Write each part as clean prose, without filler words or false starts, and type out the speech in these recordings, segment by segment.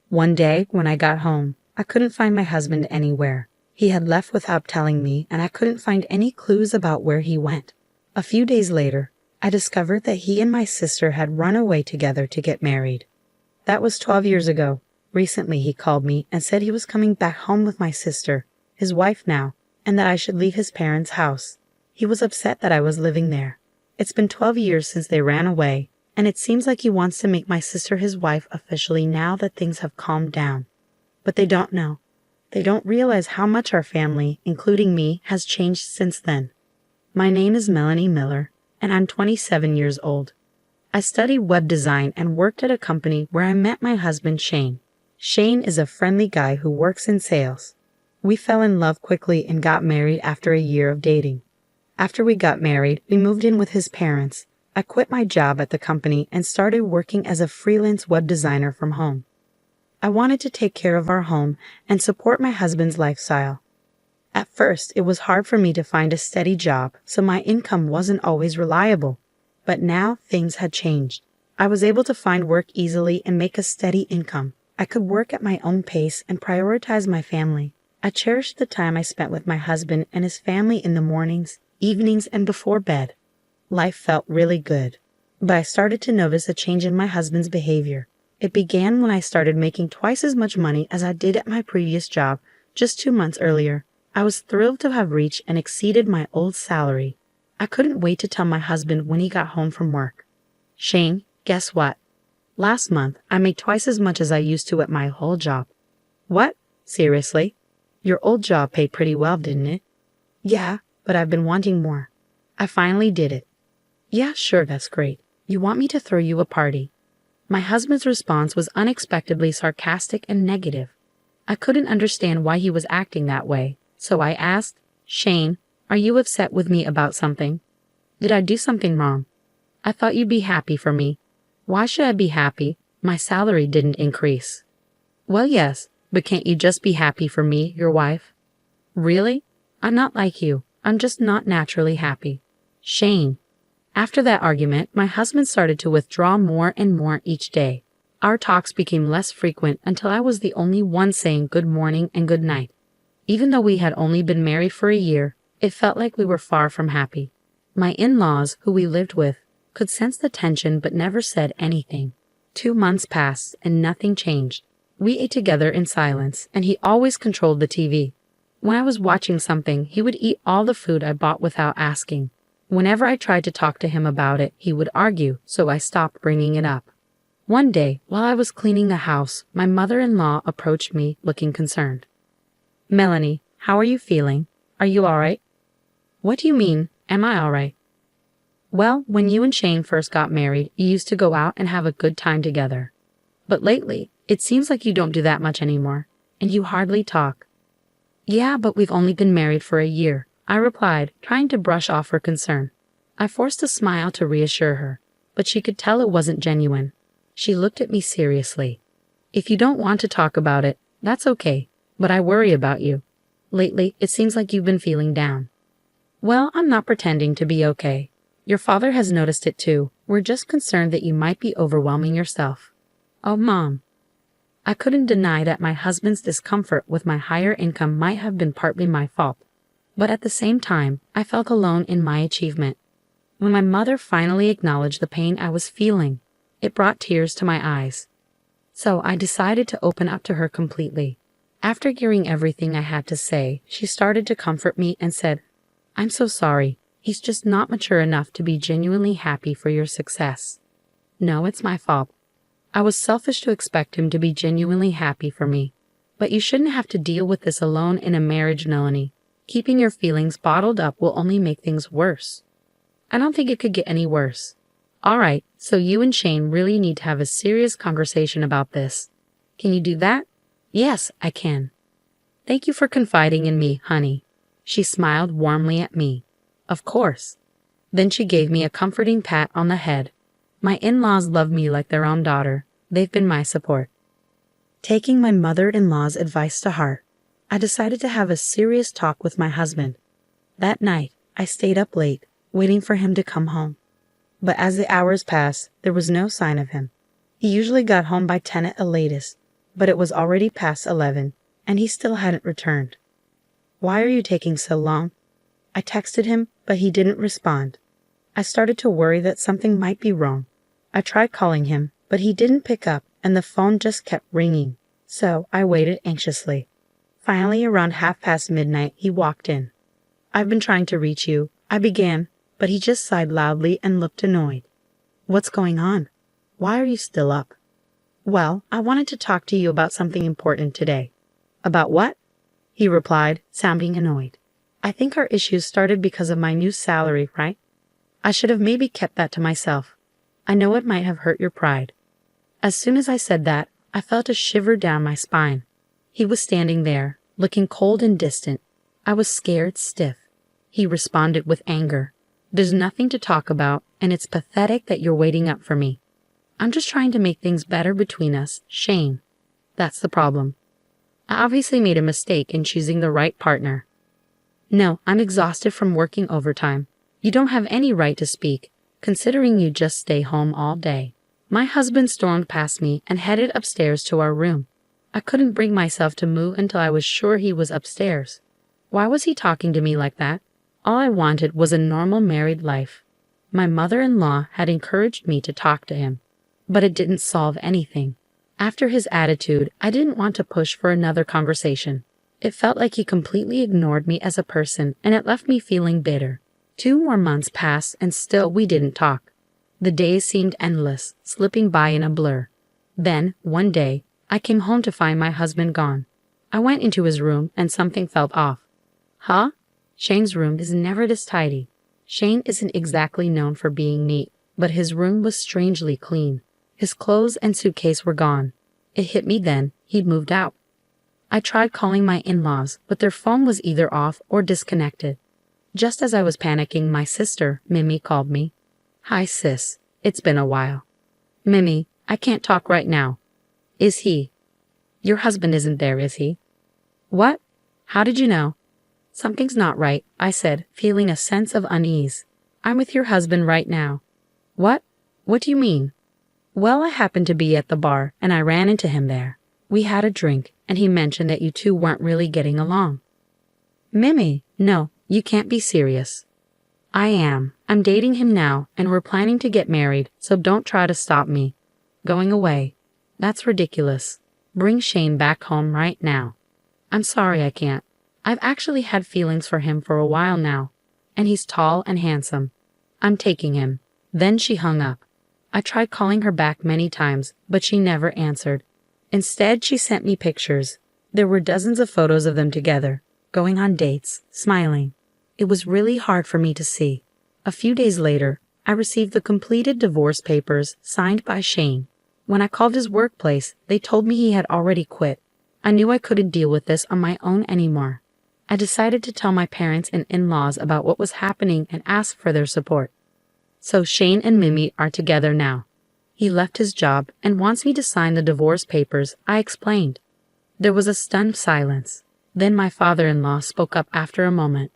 One day, when I got home, I couldn't find my husband anywhere. He had left without telling me, and I couldn't find any clues about where he went. A few days later, I discovered that he and my sister had run away together to get married. That was 12 years ago. Recently, he called me and said he was coming back home with my sister, his wife now, and that I should leave his parents' house. He was upset that I was living there. It's been 12 years since they ran away, and it seems like he wants to make my sister his wife officially now that things have calmed down. But they don't know. They don't realize how much our family, including me, has changed since then. My name is Melanie Miller, and I'm 27 years old. I studied web design and worked at a company where I met my husband, Shane. Shane is a friendly guy who works in sales. We fell in love quickly and got married after a year of dating. After we got married, we moved in with his parents. I quit my job at the company and started working as a freelance web designer from home. I wanted to take care of our home and support my husband's lifestyle. At first, it was hard for me to find a steady job, so my income wasn't always reliable. But now things had changed. I was able to find work easily and make a steady income. I could work at my own pace and prioritize my family. I cherished the time I spent with my husband and his family in the mornings, evenings, and before bed. Life felt really good. But I started to notice a change in my husband's behavior. It began when I started making twice as much money as I did at my previous job just 2 months earlier. I was thrilled to have reached and exceeded my old salary. I couldn't wait to tell my husband when he got home from work. Shane, guess what? Last month, I made twice as much as I used to at my old job. What? Seriously? Your old job paid pretty well, didn't it? Yeah, but I've been wanting more. I finally did it. Yeah, sure, that's great. You want me to throw you a party? My husband's response was unexpectedly sarcastic and negative. I couldn't understand why he was acting that way, so I asked, Shane, are you upset with me about something? Did I do something wrong? I thought you'd be happy for me. Why should I be happy? My salary didn't increase. Well, yes, but can't you just be happy for me, your wife? Really? I'm not like you. I'm just not naturally happy. Shane. After that argument, my husband started to withdraw more and more each day. Our talks became less frequent until I was the only one saying good morning and good night. Even though we had only been married for a year, it felt like we were far from happy. My in-laws, who we lived with, could sense the tension but never said anything. 2 months passed and nothing changed. We ate together in silence, and he always controlled the TV. When I was watching something, he would eat all the food I bought without asking. Whenever I tried to talk to him about it, he would argue, so I stopped bringing it up. One day, while I was cleaning the house, my mother-in-law approached me looking concerned. Melanie, how are you feeling? Are you all right? What do you mean, am I all right? Well, when you and Shane first got married, you used to go out and have a good time together. But lately, it seems like you don't do that much anymore, and you hardly talk. Yeah, but we've only been married for a year, I replied, trying to brush off her concern. I forced a smile to reassure her, but she could tell it wasn't genuine. She looked at me seriously. If you don't want to talk about it, that's okay, but I worry about you. Lately, it seems like you've been feeling down. Well, I'm not pretending to be okay. Your father has noticed it too. We're just concerned that you might be overwhelming yourself. Oh, Mom. I couldn't deny that my husband's discomfort with my higher income might have been partly my fault. But at the same time, I felt alone in my achievement. When my mother finally acknowledged the pain I was feeling, it brought tears to my eyes. So I decided to open up to her completely. After hearing everything I had to say, she started to comfort me and said, I'm so sorry. He's just not mature enough to be genuinely happy for your success. No, it's my fault. I was selfish to expect him to be genuinely happy for me. But you shouldn't have to deal with this alone in a marriage, Melanie. Keeping your feelings bottled up will only make things worse. I don't think it could get any worse. All right, so you and Shane really need to have a serious conversation about this. Can you do that? Yes, I can. Thank you for confiding in me, honey. She smiled warmly at me. Of course. Then she gave me a comforting pat on the head. My in-laws love me like their own daughter. They've been my support. Taking my mother-in-law's advice to heart, I decided to have a serious talk with my husband. That night, I stayed up late, waiting for him to come home. But as the hours passed, there was no sign of him. He usually got home by 10 at the latest. but it was already past 11, and he still hadn't returned. "Why are you taking so long?" I texted him, but he didn't respond. I started to worry that something might be wrong. I tried calling him, but he didn't pick up, and the phone just kept ringing. So I waited anxiously. Finally, around midnight, he walked in. "I've been trying to reach you," I began, but he just sighed loudly and looked annoyed. "What's going on? Why are you still up?" "Well, I wanted to talk to you about something important today." "About what?" he replied, sounding annoyed. "I think our issues started because of my new salary, right? I should have maybe kept that to myself. I know it might have hurt your pride." As soon as I said that, I felt a shiver down my spine. He was standing there, looking cold and distant. I was scared stiff. He responded with anger. "There's nothing to talk about, and it's pathetic that you're waiting up for me. I'm just trying to make things better between us, Shane. That's the problem. I obviously made a mistake in choosing the right partner. No, I'm exhausted from working overtime. You don't have any right to speak, considering you just stay home all day." My husband stormed past me and headed upstairs to our room. I couldn't bring myself to move until I was sure he was upstairs. Why was he talking to me like that? All I wanted was a normal married life. My mother-in-law had encouraged me to talk to him, but it didn't solve anything. After his attitude, I didn't want to push for another conversation. It felt like he completely ignored me as a person, and it left me feeling bitter. 2 more months passed, and still we didn't talk. The days seemed endless, slipping by in a blur. Then, one day, I came home to find my husband gone. I went into his room, and something felt off. "Huh? Shane's room is never this tidy." Shane isn't exactly known for being neat, but his room was strangely clean. His clothes and suitcase were gone. It hit me then, he'd moved out. I tried calling my in-laws, but their phone was either off or disconnected. Just as I was panicking, my sister, Mimi, called me. "Hi sis, it's been a while." "Mimi, I can't talk right now." "Is he? Your husband isn't there, is he?" "What? How did you know?" "Something's not right," I said, feeling a sense of unease. "I'm with your husband right now." "What? What do you mean?" "Well, I happened to be at the bar, and I ran into him there. We had a drink, and he mentioned that you two weren't really getting along." "Mimi, no, you can't be serious." "I am. I'm dating him now, and we're planning to get married, so don't try to stop me." "Going away? That's ridiculous. Bring Shane back home right now." "I'm sorry I can't. I've actually had feelings for him for a while now, and he's tall and handsome. I'm taking him." Then she hung up. I tried calling her back many times, but she never answered. Instead, she sent me pictures. There were dozens of photos of them together, going on dates, smiling. It was really hard for me to see. A few days later, I received the completed divorce papers signed by Shane. When I called his workplace, they told me he had already quit. I knew I couldn't deal with this on my own anymore. I decided to tell my parents and in-laws about what was happening and ask for their support. So Shane and Mimi are together now. He left his job and wants me to sign the divorce papers, I explained. There was a stunned silence. Then my father-in-law spoke up after a moment.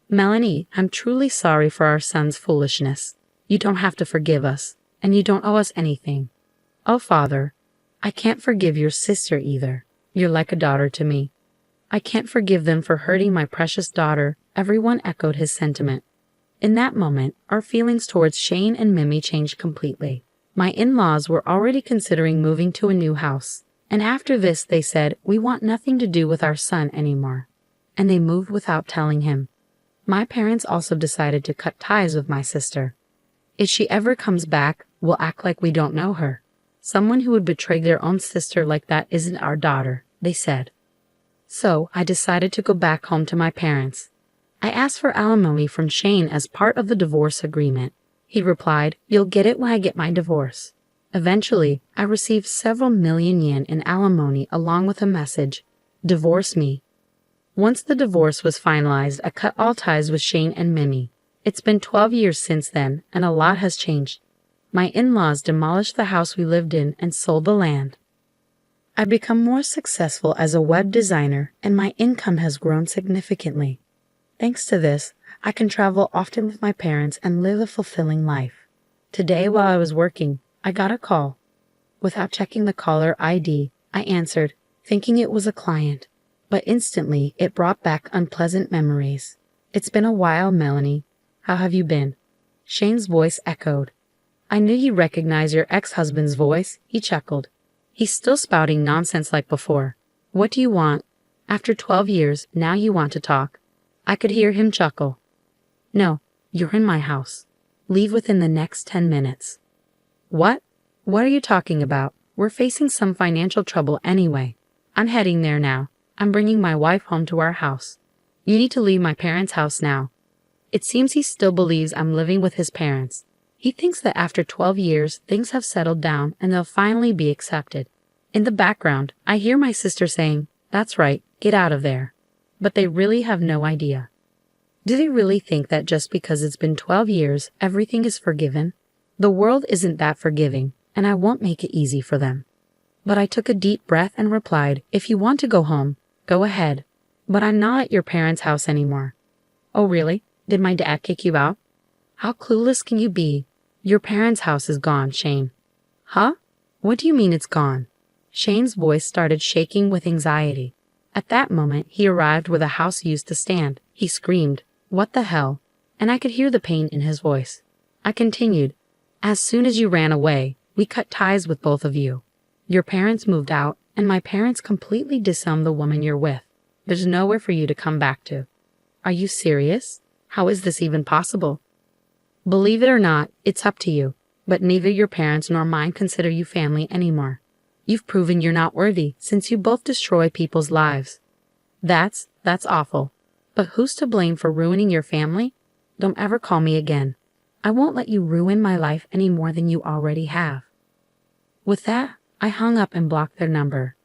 "Melanie, I'm truly sorry for our son's foolishness. You don't have to forgive us, and you don't owe us anything." "Oh, Father, I can't forgive your sister either. You're like a daughter to me." "I can't forgive them for hurting my precious daughter," everyone echoed his sentiment. In that moment, our feelings towards Shane and Mimi changed completely. My in-laws were already considering moving to a new house, and after this they said, "We want nothing to do with our son anymore." And they moved without telling him. My parents also decided to cut ties with my sister. "If she ever comes back, we'll act like we don't know her. Someone who would betray their own sister like that isn't our daughter," they said. So I decided to go back home to my parents. I asked for alimony from Shane as part of the divorce agreement. He replied, "You'll get it when I get my divorce." Eventually, I received several million yen in alimony along with a message, "Divorce me." Once the divorce was finalized, I cut all ties with Shane and Mimi. It's been 12 years since then, and a lot has changed. My in-laws demolished the house we lived in and sold the land. I've become more successful as a web designer, and my income has grown significantly. Thanks to this, I can travel often with my parents and live a fulfilling life. Today, while I was working, I got a call. Without checking the caller ID, I answered, thinking it was a client, but instantly it brought back unpleasant memories. It's been a while, Melanie. How have you been? Shane's voice echoed. I knew you'd recognize your ex-husband's voice, he chuckled. He's still spouting nonsense like before. What do you want? After 12 years, now you want to talk. I could hear him chuckle. No, you're in my house. Leave within the next 10 minutes. What? What are you talking about? We're facing some financial trouble anyway. I'm heading there now. I'm bringing my wife home to our house. You need to leave my parents' house now. It seems he still believes I'm living with his parents. He thinks that after 12 years, things have settled down and they'll finally be accepted. In the background, I hear my sister saying, "That's right, get out of there." But they really have no idea. Do they really think that just because it's been 12 years, everything is forgiven? The world isn't that forgiving, and I won't make it easy for them. But I took a deep breath and replied, if you want to go home, go ahead. But I'm not at your parents' house anymore. Oh really? Did my dad kick you out? How clueless can you be? Your parents' house is gone, Shane. Huh? What do you mean it's gone? Shane's voice started shaking with anxiety. At that moment, he arrived where the house used to stand. He screamed, "What the hell?" And I could hear the pain in his voice. I continued, as soon as you ran away, we cut ties with both of you. Your parents moved out, and my parents completely disowned the woman you're with. There's nowhere for you to come back to. Are you serious? How is this even possible? Believe it or not, it's up to you, but neither your parents nor mine consider you family anymore. You've proven you're not worthy since you both destroy people's lives. That's awful. But who's to blame for ruining your family? Don't ever call me again. I won't let you ruin my life any more than you already have. With that, I hung up and blocked their number.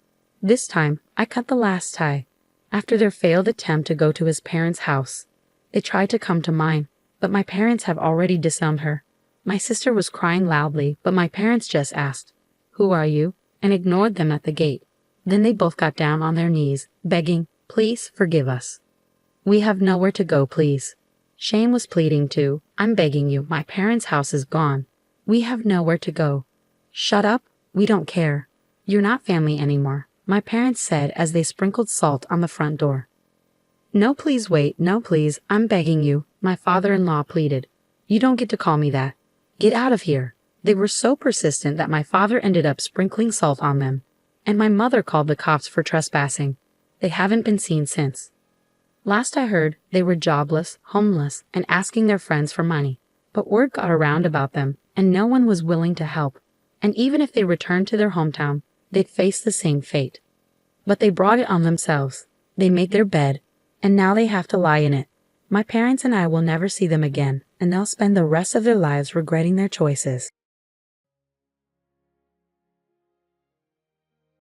This time, I cut the last tie. After their failed attempt to go to his parents' house, they tried to come to mine, but my parents have already disowned her. My sister was crying loudly, but my parents just asked, "Who are you?" and ignored them at the gate. Then they both got down on their knees, begging, "Please forgive us. We have nowhere to go, please." Shane was pleading too. "I'm begging you, my parents' house is gone. We have nowhere to go." "Shut up, we don't care. You're not family anymore," my parents said as they sprinkled salt on the front door. "No, please wait, no please, I'm begging you," my father-in-law pleaded. "You don't get to call me that. Get out of here." They were so persistent that my father ended up sprinkling salt on them, and my mother called the cops for trespassing. They haven't been seen since. Last I heard, they were jobless, homeless, and asking their friends for money. But word got around about them, and no one was willing to help. And even if they returned to their hometown, they'd face the same fate. But they brought it on themselves. They made their bed, and now they have to lie in it. My parents and I will never see them again, and they'll spend the rest of their lives regretting their choices.